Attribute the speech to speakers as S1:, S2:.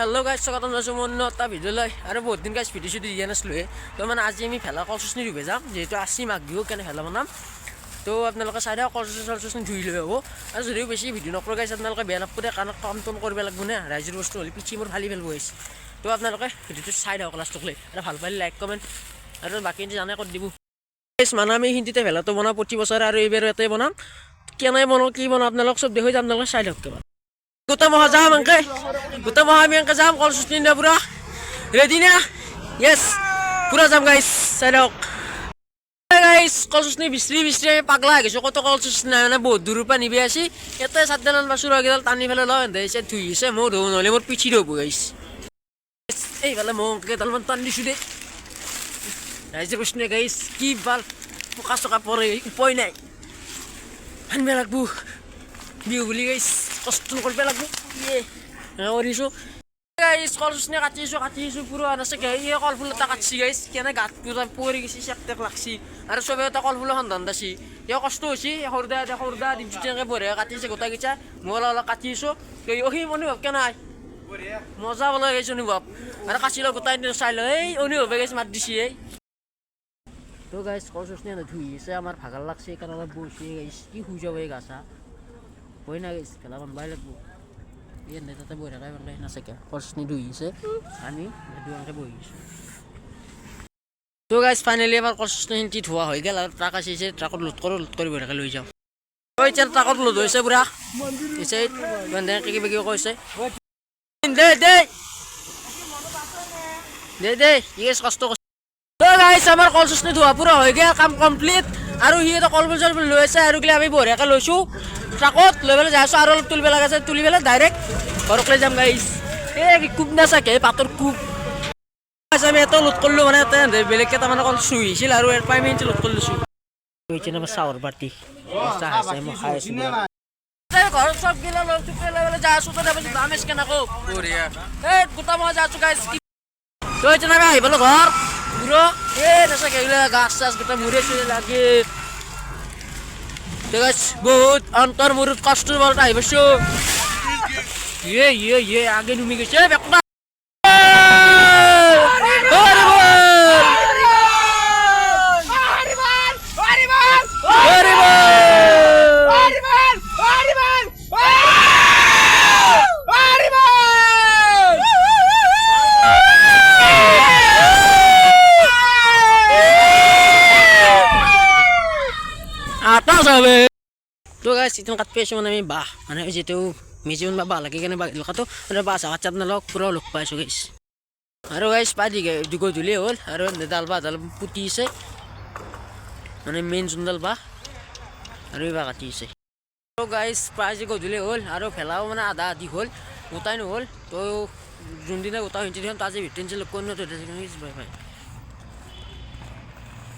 S1: Hello guys स्वागतम जनाइছোঁ মোৰ নটা ভিডিঅ'লৈ আৰু বহুত দিন গাইছ ভিডিঅ' চিডিঅ' দিয়া নাছিলোঁ তো মানে আজি আমি ভেলা কলচুচনি ৰুব যাম যেহেতু আসি মাঘ বিহু কেনে ভেলা বনাম তো আপোনালোকে চাই দিয়ক কলচুচনি ধুই লৈ হ'ব আৰু যদিও বেছি ভিডিঅ' নকৰোঁ গাইছ আপোনালোকে বেয়া নাপাব কাৰণ কাম টাম কৰিব লাগিব না ৰাইজৰ বস্তু হ'লে পিঠি মোৰ ফালি পেলাব আহিছে তো আপোনালোকে ভিডিঅ'টো চাই দিয়ক লাষ্টলৈ আৰু ভাল পালে লাইক কমেণ্ট আৰু বাকী জানে কৰি দিব গাইছ মানে আমি হিন্দীতে ভেলাটো বনাওঁ প্ৰতি বছৰে আৰু এইবাৰ ইয়াতে বনাম কেনে বনাওঁ কি বনাওঁ আপোনালোক চব দেখুৱাই যাম আপোনালোকে চাই দিয়ক Guta mo jam angke. Guta mo kami ang kajam kalau sustain na pura. Ready na? Yes. Pura jam guys. Sadok. Guys, kalau sustain bisri pagla guys. Kau to kalau sustain na बहुत दूर पर नहीं बियासी. Ito saat dalan masuk lagi dalam tani file lawan deh. Saya tuh saya mau dong. Oleh mau pici dong guys. File mau ke dalam tani sudah. Raja sustain guys. Kibal. Bukas to kapore. Upoi naik. Han belak bu. Biu beli guys. Kostun kolpe lagu ye ngawarisu guys kolsune katisu puro ana se gay ye kol full ta katsi guys kena gat pura puri gisi sekter laksi ara sobe ta kol full handan dasi ye kosto si horda di jeng ke bore katise gota gicha mola la katisu ke ohi moni bab kena moza bola guys oni bab ara kasilo gota ni sailo ei oni hobe guys mat disi ei to guys kolsune na dhui se amar bhagal laksi kana la bosi guys ki hujabe gasa Boy na guys, kalaban balik bu. Yan, dito boy na kayo bang nasa kaya. Course ni Duis Ani, naduan ka boy. So guys, finally abar course ni hindi thua hoy gel. Truck kasi se truck load kori boy na kalo jaw. Boy chal truck load hoy se pura. Ise bande kiki bagi ko ise. De. Yes kasto. So guys, amar course ni thua pura hoy gel kam complete. Aru hiye to call bol loi ase aru gile ami boy ka loisu. Trakot level jaso aro tulbe lagase tulibela direct korokle jam guys e kub na sake pator kub asa me to lut kollu mane ta beleke ta mane kol sui sil aro er payment lut kollu su hoiche na saur barti sa hase mo khaisu ta ঘর সব গিলা লোক চুপে level jaso to দেবে দামেশ কেনা কো Korea এ গুতা mo jaso guys তো hoiche na ভাই বলো ঘর পুরো এ না sake গিলা গাছ গাছ গুতা মুরে চলে লাগে guys, बहुत अंतर मुरुत कष्ट बोलता है बच्चों ये आगे नुमी के चेप एकटा आता sabe to guys itong katpeso man namin ba ano ito medyo mababa lagi ka na ba to ano ba sa WhatsApp na lok puro lok pa so guys aro guys padi ga dugo dule hol aro dal puti se ano main sundal ba aro ba kati se to guys padi go dule hol aro phelao mana ada di hol utai no hol to jundina utai hinti diam taje bitin se lokon no to bye bye